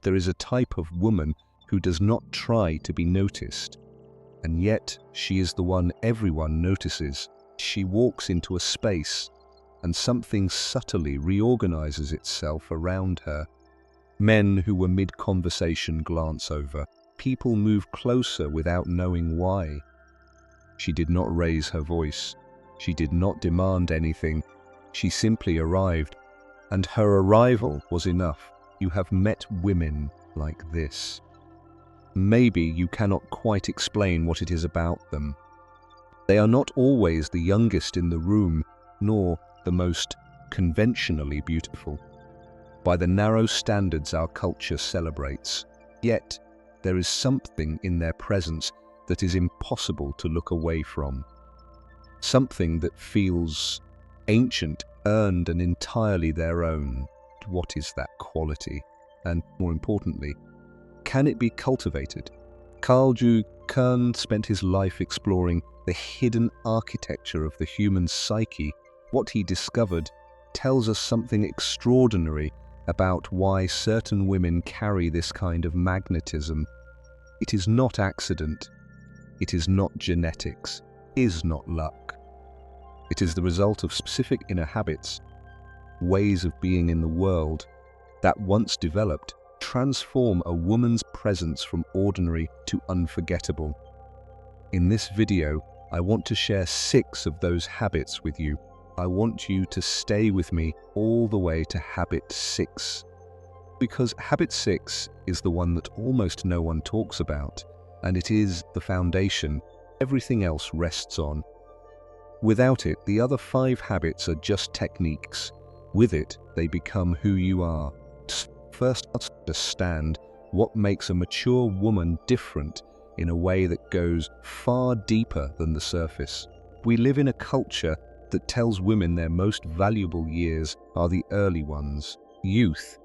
There is a type of woman who does not try to be noticed, and yet she is the one everyone notices. She walks into a space, and something subtly reorganizes itself around her. Men who were mid-conversation glance over. People move closer without knowing why. She did not raise her voice. She did not demand anything. She simply arrived, and her arrival was enough. You have met women like this. Maybe you cannot quite explain what it is about them. They are not always the youngest in the room, nor the most conventionally beautiful, by the narrow standards our culture celebrates. Yet, there is something in their presence that is impossible to look away from. Something that feels ancient, earned, and entirely their own. What is that quality? And more importantly, can it be cultivated? Carl Jung spent his life exploring the hidden architecture of the human psyche. What he discovered tells us something extraordinary about why certain women carry this kind of magnetism. It is not accident. It is not genetics. It is not luck. It is the result of specific inner habits, ways of being in the world, that once developed, transform a woman's presence from ordinary to unforgettable. In this video, I want to share 6 of those habits with you. I want you to stay with me all the way to habit 6. Because habit 6 is the one that almost no one talks about, and it is the foundation everything else rests on. Without it, the other 5 habits are just techniques. With it, they become who you are. First, understand what makes a mature woman different in a way that goes far deeper than the surface. We live in a culture that tells women their most valuable years are the early ones. Youth,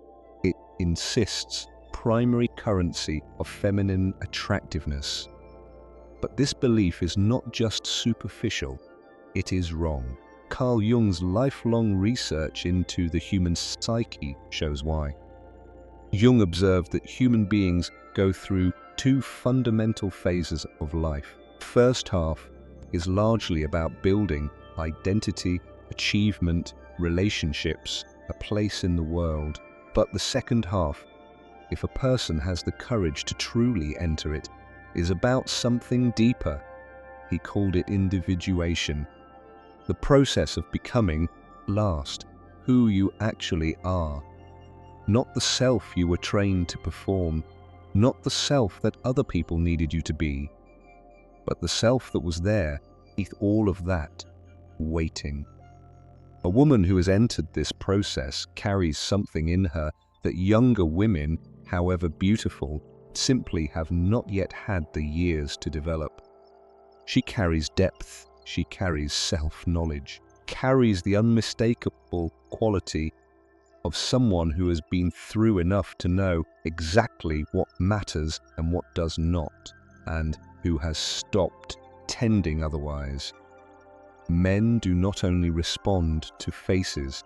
it insists, primary currency of feminine attractiveness. But this belief is not just superficial, it is wrong. Carl Jung's lifelong research into the human psyche shows why. Jung observed that human beings go through 2 fundamental phases of life. First half is largely about building identity, achievement, relationships, a place in the world. But the second half, if a person has the courage to truly enter it, is about something deeper. He called it individuation. The process of becoming, who you actually are. Not the self you were trained to perform, not the self that other people needed you to be, but the self that was there, beneath all of that, waiting. A woman who has entered this process carries something in her that younger women, however beautiful, simply have not yet had the years to develop. She carries depth, she carries self-knowledge, carries the unmistakable quality of someone who has been through enough to know exactly what matters and what does not, and who has stopped tending otherwise. Men do not only respond to faces.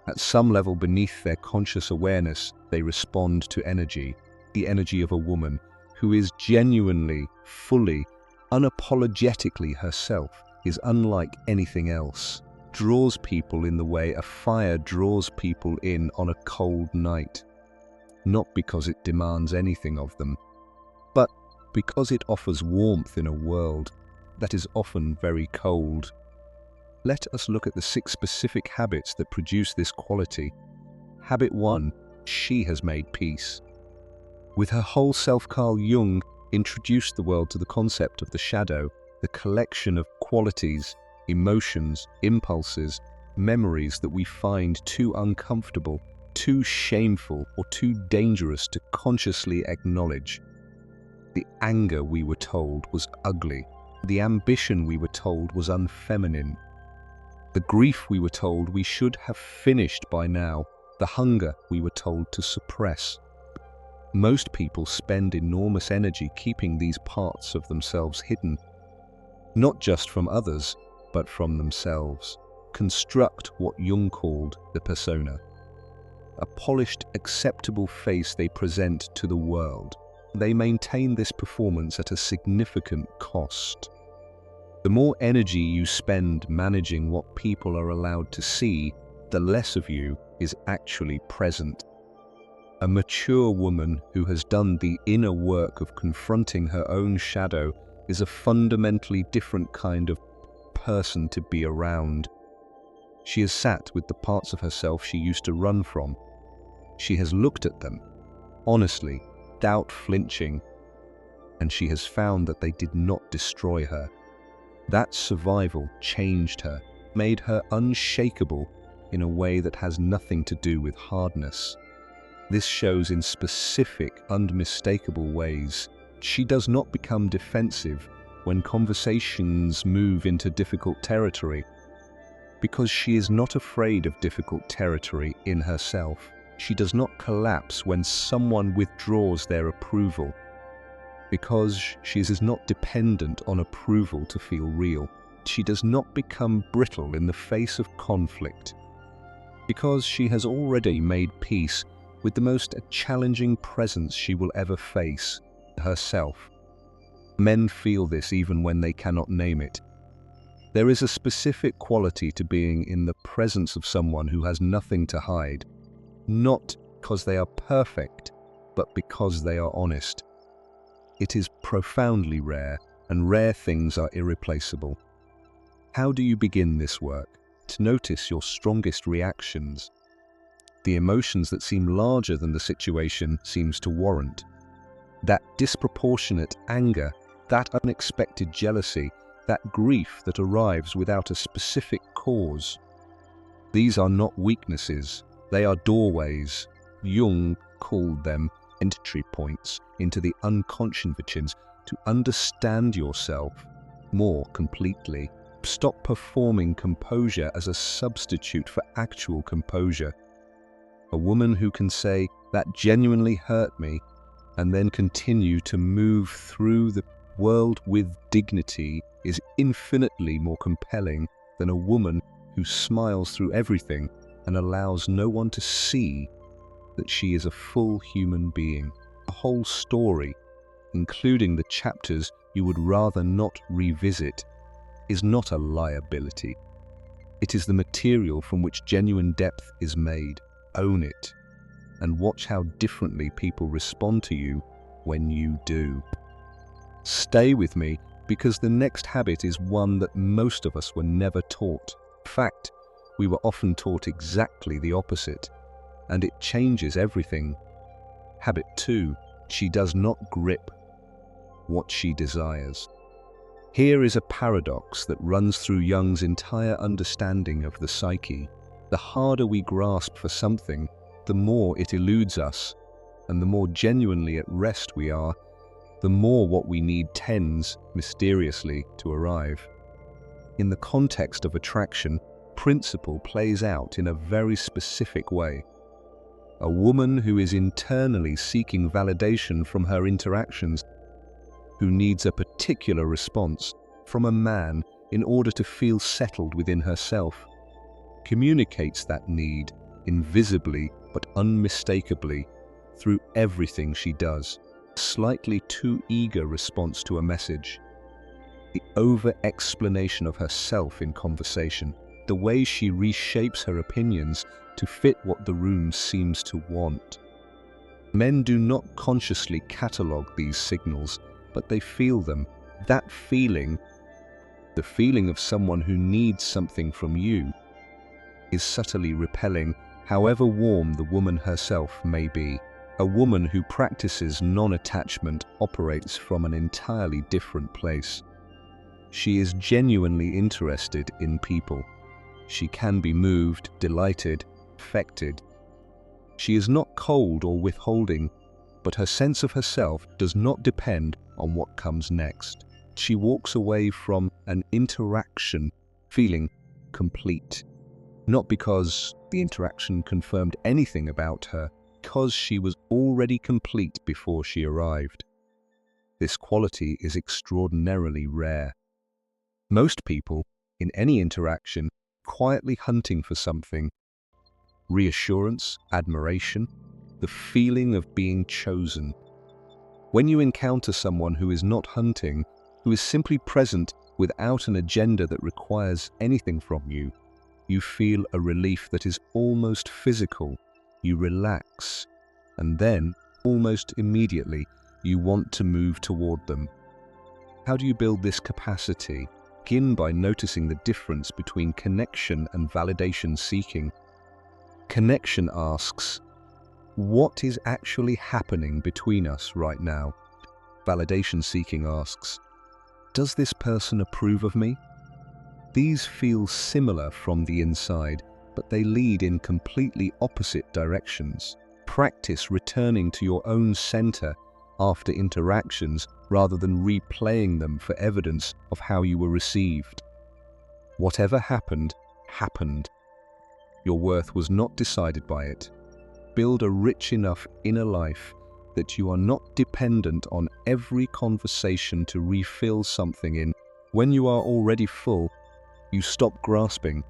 At some level beneath their conscious awareness, they respond to energy, the energy of a woman who is genuinely, fully, unapologetically herself, is unlike anything else. Draws people in the way a fire draws people in on a cold night. Not because it demands anything of them, but because it offers warmth in a world that is often very cold. Let us look at the 6 specific habits that produce this quality. Habit 1. She has made peace. With her whole self, Carl Jung introduced the world to the concept of the shadow, the collection of qualities, emotions, impulses, memories that we find too uncomfortable, too shameful, or too dangerous to consciously acknowledge. The anger we were told was ugly. The ambition we were told was unfeminine. The grief we were told we should have finished by now. The hunger we were told to suppress. Most people spend enormous energy keeping these parts of themselves hidden, not just from others, but from themselves. Construct what Jung called the persona. a polished, acceptable face they present to the world. They maintain this performance at a significant cost. The more energy you spend managing what people are allowed to see, the less of you is actually present. A mature woman who has done the inner work of confronting her own shadow is a fundamentally different kind of person to be around. She has sat with the parts of herself she used to run from. She has looked at them, honestly, without flinching, and she has found that they did not destroy her. That survival changed her, made her unshakable in a way that has nothing to do with hardness. This shows in specific, unmistakable ways. She does not become defensive when conversations move into difficult territory, because she is not afraid of difficult territory in herself. She does not collapse when someone withdraws their approval, because she is not dependent on approval to feel real. She does not become brittle in the face of conflict, because she has already made peace with the most challenging presence she will ever face, herself. Men feel this even when they cannot name it. There is a specific quality to being in the presence of someone who has nothing to hide, not because they are perfect, but because they are honest. It is profoundly rare, and rare things are irreplaceable. How do you begin this work? To notice your strongest reactions, the emotions that seem larger than the situation seems to warrant. That disproportionate anger, that unexpected jealousy, that grief that arrives without a specific cause. These are not weaknesses, they are doorways. Jung called them entry points into the unconscious to understand yourself more completely. Stop performing composure as a substitute for actual composure. A woman who can say, "That genuinely hurt me," and then continue to move through the world with dignity is infinitely more compelling than a woman who smiles through everything and allows no one to see that she is a full human being. A whole story, including the chapters you would rather not revisit, is not a liability. It is the material from which genuine depth is made. Own it, and watch how differently people respond to you when you do. Stay with me, because the next habit is one that most of us were never taught. In fact, we were often taught exactly the opposite, and it changes everything. Habit 2. She does not grip what she desires. Here is a paradox that runs through Jung's entire understanding of the psyche. The harder we grasp for something, the more it eludes us, and the more genuinely at rest we are, the more what we need tends, mysteriously, to arrive. In the context of attraction, principle plays out in a very specific way. A woman who is internally seeking validation from her interactions, who needs a particular response from a man in order to feel settled within herself, communicates that need invisibly but unmistakably through everything she does. A slightly too eager response to a message, the over-explanation of herself in conversation, the way she reshapes her opinions to fit what the room seems to want. Men do not consciously catalogue these signals, but they feel them. That feeling, the feeling of someone who needs something from you, is subtly repelling, however warm the woman herself may be. A woman who practices non-attachment operates from an entirely different place. She is genuinely interested in people. She can be moved, delighted, affected. She is not cold or withholding, but her sense of herself does not depend on what comes next. She walks away from an interaction feeling complete. Not because the interaction confirmed anything about her, because she was already complete before she arrived. This quality is extraordinarily rare. Most people, in any interaction, quietly hunting for something, reassurance, admiration, the feeling of being chosen. When you encounter someone who is not hunting, who is simply present without an agenda that requires anything from you, you feel a relief that is almost physical. You relax, and then, almost immediately, you want to move toward them. How do you build this capacity? Begin by noticing the difference between connection and validation seeking. Connection asks, what is actually happening between us right now? Validation seeking asks, does this person approve of me? These feel similar from the inside, but they lead in completely opposite directions. Practice returning to your own center after interactions rather than replaying them for evidence of how you were received. Whatever happened, happened. Your worth was not decided by it. Build a rich enough inner life that you are not dependent on every conversation to refill something in. When you are already full, you stop grasping.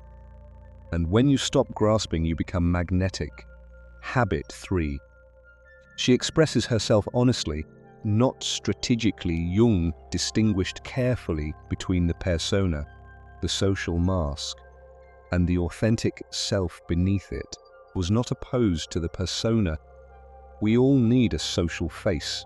And when you stop grasping, you become magnetic. Habit 3. She expresses herself honestly, not strategically. Jung distinguished carefully between the persona, the social mask, and the authentic self beneath it. Was not opposed to the persona. We all need a social face.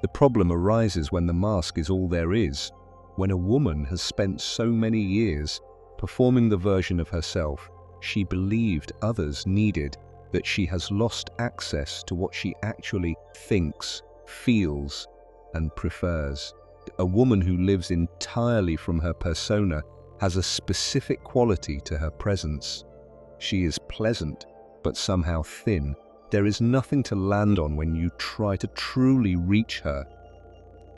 The problem arises when the mask is all there is, when a woman has spent so many years performing the version of herself she believed others needed, that she has lost access to what she actually thinks, feels, and prefers. A woman who lives entirely from her persona has a specific quality to her presence. She is pleasant, but somehow thin. There is nothing to land on when you try to truly reach her.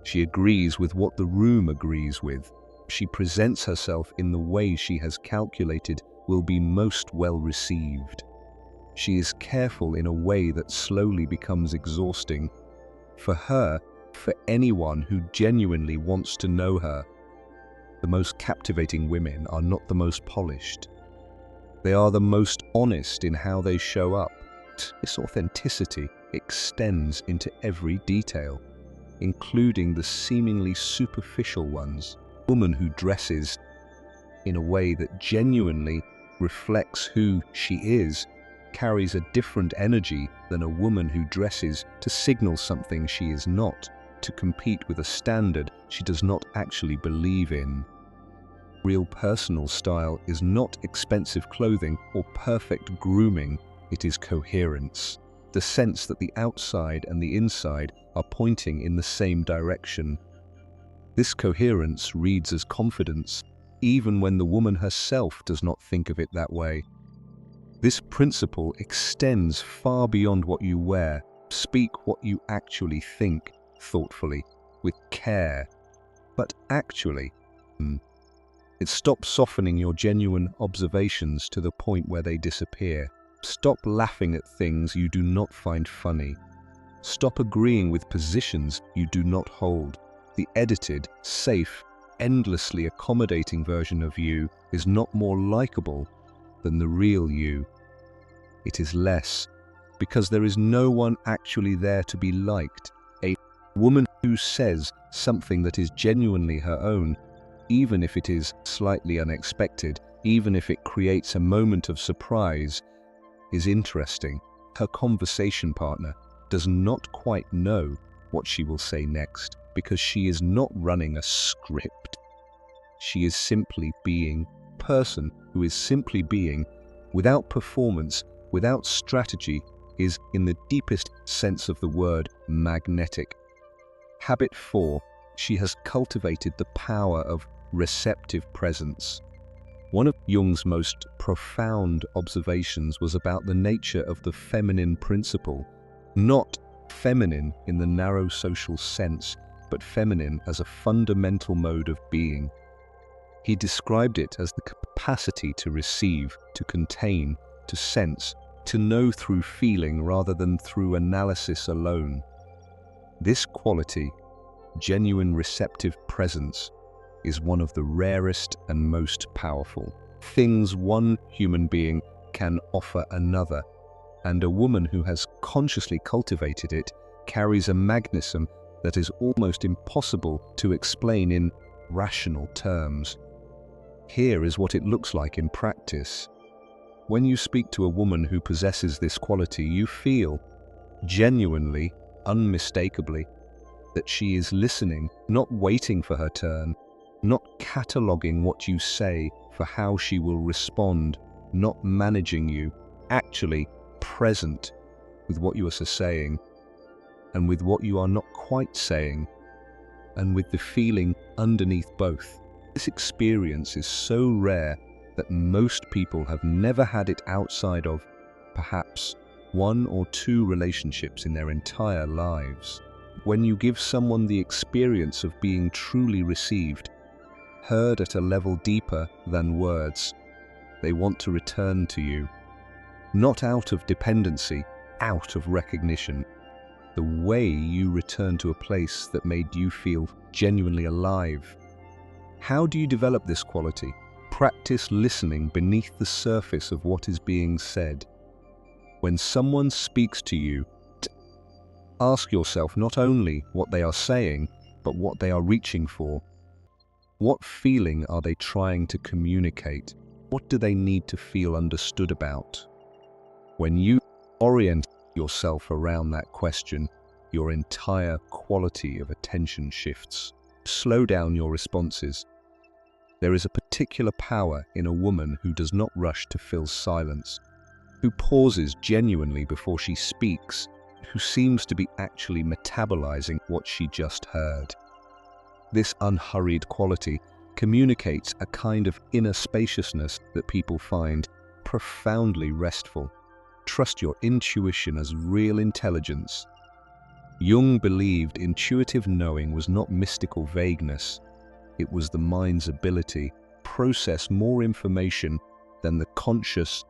She agrees with what the room agrees with. She presents herself in the way she has calculated will be most well received. She is careful in a way that slowly becomes exhausting. For her, for anyone who genuinely wants to know her, the most captivating women are not the most polished. They are the most honest in how they show up. This authenticity extends into every detail, including the seemingly superficial ones. A woman who dresses in a way that genuinely reflects who she is carries a different energy than a woman who dresses to signal something she is not, to compete with a standard she does not actually believe in. Real personal style is not expensive clothing or perfect grooming, it is coherence. The sense that the outside and the inside are pointing in the same direction. This coherence reads as confidence, even when the woman herself does not think of it that way. This principle extends far beyond what you wear. Speak what you actually think, thoughtfully, with care, but actually. It stops softening your genuine observations to the point where they disappear. Stop laughing at things you do not find funny. Stop agreeing with positions you do not hold. The edited, safe, endlessly accommodating version of you is not more likable than the real you. It is less, because there is no one actually there to be liked. A woman who says something that is genuinely her own, even if it is slightly unexpected, even if it creates a moment of surprise, is interesting. Her conversation partner does not quite know what she will say next, because she is not running a script. She is simply being. Person who is simply being, without performance, without strategy, is, in the deepest sense of the word, magnetic. Habit 4. She has cultivated the power of receptive presence. One of Jung's most profound observations was about the nature of the feminine principle, not feminine in the narrow social sense, but feminine as a fundamental mode of being. He described it as the capacity to receive, to contain, to sense, to know through feeling rather than through analysis alone. This quality, genuine receptive presence, is one of the rarest and most powerful things one human being can offer another, and a woman who has consciously cultivated it carries a magnetism that is almost impossible to explain in rational terms. Here is what it looks like in practice. When you speak to a woman who possesses this quality, you feel, genuinely, unmistakably, that she is listening, not waiting for her turn, not cataloguing what you say for how she will respond, not managing you, actually present with what you are saying, and with what you are not quite saying, and with the feeling underneath both. This experience is so rare that most people have never had it outside of, perhaps, 1 or 2 relationships in their entire lives. When you give someone the experience of being truly received, heard at a level deeper than words, they want to return to you. Not out of dependency, out of recognition. The way you return to a place that made you feel genuinely alive. How do you develop this quality? Practice listening beneath the surface of what is being said. When someone speaks to you, ask yourself not only what they are saying, but what they are reaching for. What feeling are they trying to communicate? What do they need to feel understood about? When you orient yourself around that question, your entire quality of attention shifts. Slow down your responses. There is a particular power in a woman who does not rush to fill silence, who pauses genuinely before she speaks, who seems to be actually metabolizing what she just heard. This unhurried quality communicates a kind of inner spaciousness that people find profoundly restful. Trust your intuition as real intelligence. Jung believed intuitive knowing was not mystical vagueness. It was the mind's ability to process more information than the conscious,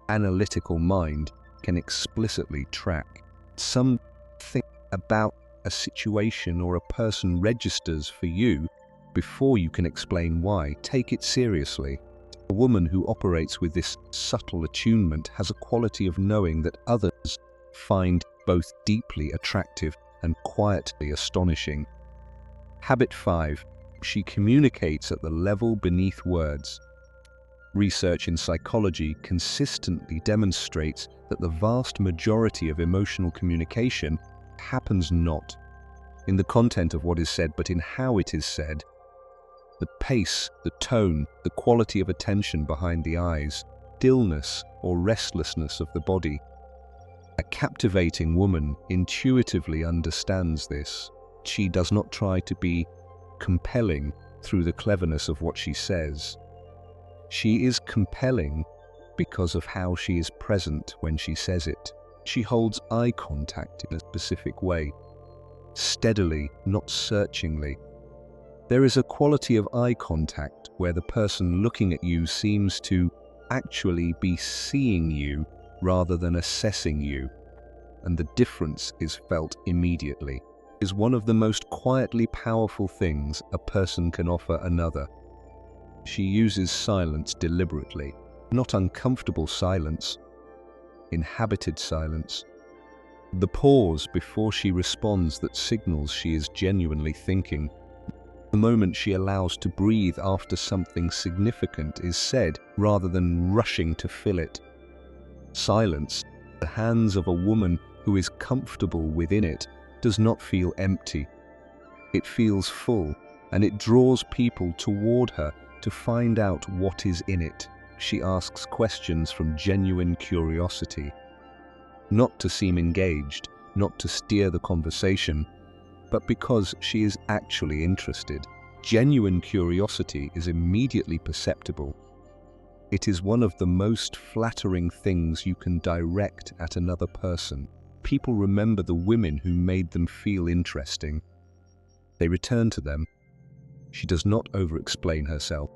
analytical mind can explicitly track. Something about a situation or a person registers for you before you can explain why. Take it seriously. A woman who operates with this subtle attunement has a quality of knowing that others find both deeply attractive and quietly astonishing. Habit 5. She communicates at the level beneath words. Research in psychology consistently demonstrates that the vast majority of emotional communication happens not in the content of what is said, but in how it is said. The pace, the tone, the quality of attention behind the eyes, stillness or restlessness of the body. A captivating woman intuitively understands this. She does not try to be compelling through the cleverness of what she says. She is compelling because of how she is present when she says it. She holds eye contact in a specific way, steadily, not searchingly. There is a quality of eye contact where the person looking at you seems to actually be seeing you rather than assessing you, and the difference is felt immediately. It is one of the most quietly powerful things a person can offer another. She uses silence deliberately, not uncomfortable silence, inhabited silence. The pause before she responds that signals she is genuinely thinking. The moment she allows to breathe after something significant is said, rather than rushing to fill it. Silence, the hands of a woman who is comfortable within it, does not feel empty. It feels full, and it draws people toward her to find out what is in it. She asks questions from genuine curiosity, not to seem engaged, not to steer the conversation, but because she is actually interested. Genuine curiosity is immediately perceptible. It is one of the most flattering things you can direct at another person. People remember the women who made them feel interesting. They return to them. She does not over-explain herself.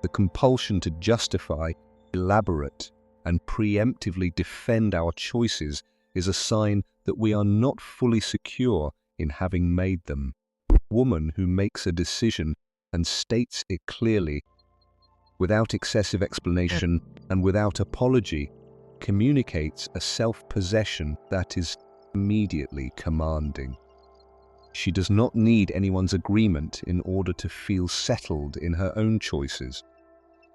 The compulsion to justify, elaborate, and preemptively defend our choices is a sign that we are not fully secure in having made them. A woman who makes a decision and states it clearly, without excessive explanation, and without apology communicates a self-possession that is immediately commanding. She does not need anyone's agreement in order to feel settled in her own choices,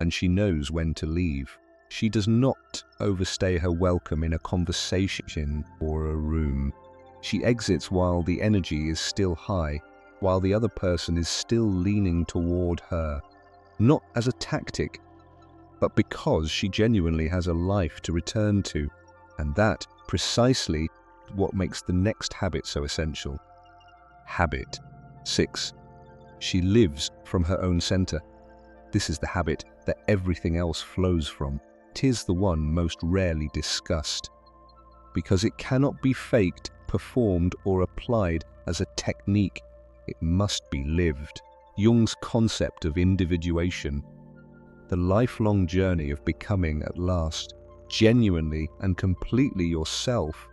and she knows when to leave. She does not overstay her welcome in a conversation or a room. She exits while the energy is still high, while the other person is still leaning toward her, not as a tactic, but because she genuinely has a life to return to, and that precisely what makes the next habit so essential. Habit 6. She lives from her own center. This is the habit that everything else flows from. It is the one most rarely discussed, because it cannot be faked, performed, or applied as a technique. It must be lived. Jung's concept of individuation, the lifelong journey of becoming at last genuinely and completely yourself,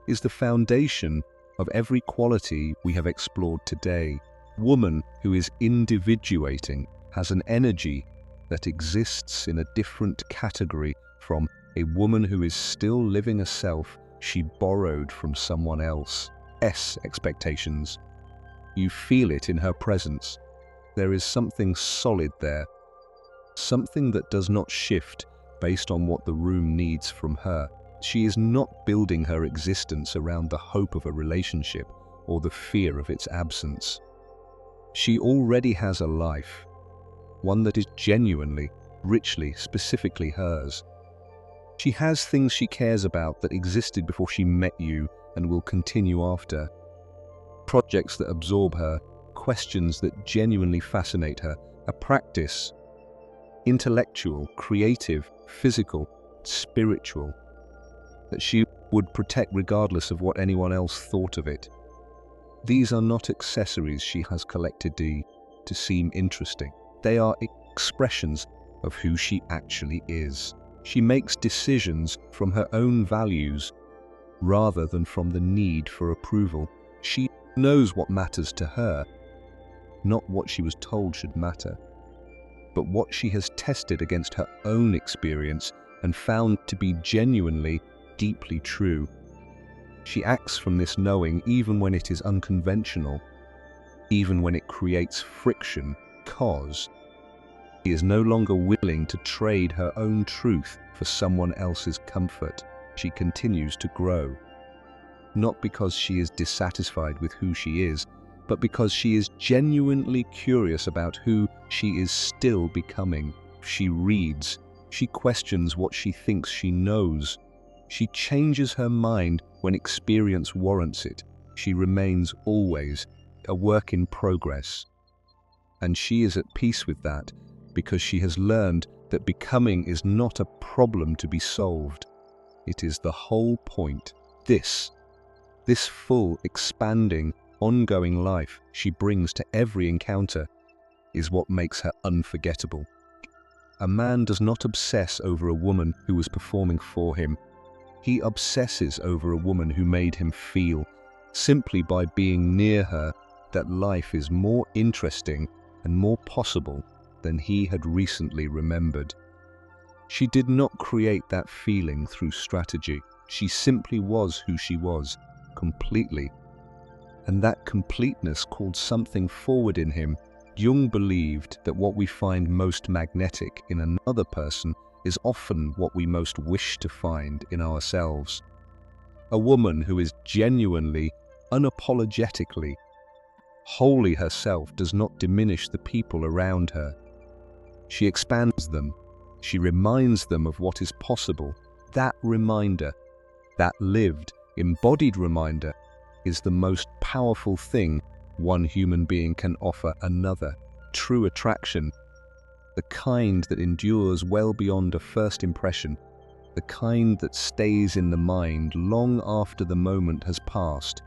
is the foundation of every quality we have explored today. Woman who is individuating has an energy that exists in a different category from a woman who is still living a self she borrowed from someone else's expectations. You feel it in her presence. There is something solid there, something that does not shift based on what the room needs from her. She is not building her existence around the hope of a relationship or the fear of its absence. She already has a life, one that is genuinely, richly, specifically hers. She has things she cares about that existed before she met you and will continue after. Projects that absorb her, questions that genuinely fascinate her, a practice, intellectual, creative, physical, spiritual, that she would protect regardless of what anyone else thought of it. These are not accessories she has collected to seem interesting. They are expressions of who she actually is. She makes decisions from her own values rather than from the need for approval. She knows what matters to her, not what she was told should matter, but what she has tested against her own experience and found to be genuinely, deeply true. She acts from this knowing even when it is unconventional, even when it creates friction, because she is no longer willing to trade her own truth for someone else's comfort. She continues to grow, not because she is dissatisfied with who she is, but because she is genuinely curious about who she is still becoming. She reads, she questions what she thinks she knows. She changes her mind when experience warrants it. She remains always a work in progress. And she is at peace with that because she has learned that becoming is not a problem to be solved. It is the whole point. This full, expanding, ongoing life she brings to every encounter is what makes her unforgettable. A man does not obsess over a woman who was performing for him. He obsesses over a woman who made him feel, simply by being near her, that life is more interesting and more possible than he had recently remembered. She did not create that feeling through strategy. She simply was who she was, completely. And that completeness called something forward in him. Jung believed that what we find most magnetic in another person is often what we most wish to find in ourselves. A woman who is genuinely, unapologetically, wholly herself does not diminish the people around her. She expands them. She reminds them of what is possible. That reminder, that lived, embodied reminder, is the most powerful thing one human being can offer another. True attraction, the kind that endures well beyond a first impression, the kind that stays in the mind long after the moment has passed,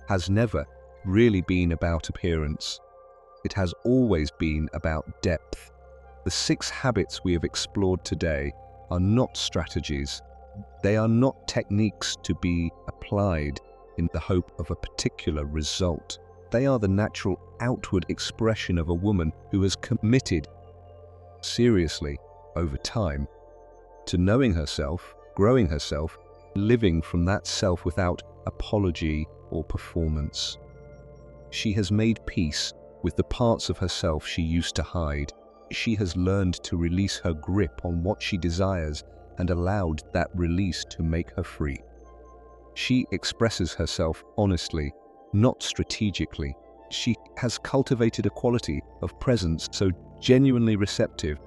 has never really been about appearance. It has always been about depth. The 6 habits we have explored today are not strategies. They are not techniques to be applied in the hope of a particular result. They are the natural outward expression of a woman who has committed seriously over time to knowing herself, growing herself, living from that self without apology or performance. She has made peace with the parts of herself she used to hide. She has learned to release her grip on what she desires and allowed that release to make her free. She expresses herself honestly, not strategically. She has cultivated a quality of presence so genuinely receptive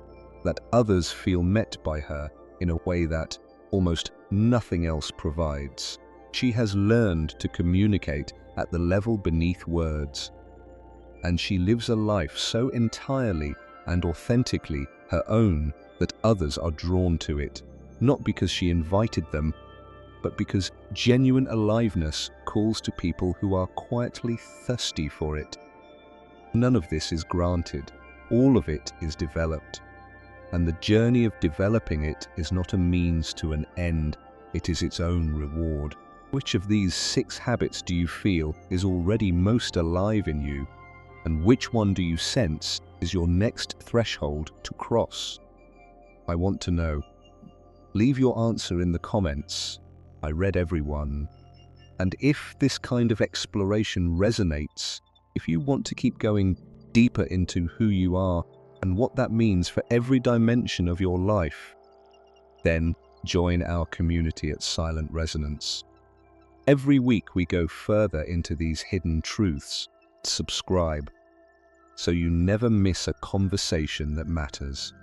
that others feel met by her in a way that almost nothing else provides. She has learned to communicate at the level beneath words, and she lives a life so entirely and authentically her own that others are drawn to it, not because she invited them, but because genuine aliveness calls to people who are quietly thirsty for it. None of this is granted, all of it is developed, and the journey of developing it is not a means to an end, it is its own reward. Which of these 6 habits do you feel is already most alive in you, and which one do you sense is your next threshold to cross? I want to know. Leave your answer in the comments. I read everyone. And if this kind of exploration resonates, if you want to keep going deeper into who you are and what that means for every dimension of your life, then join our community at Silent Resonance. Every week we go further into these hidden truths. Subscribe so you never miss a conversation that matters.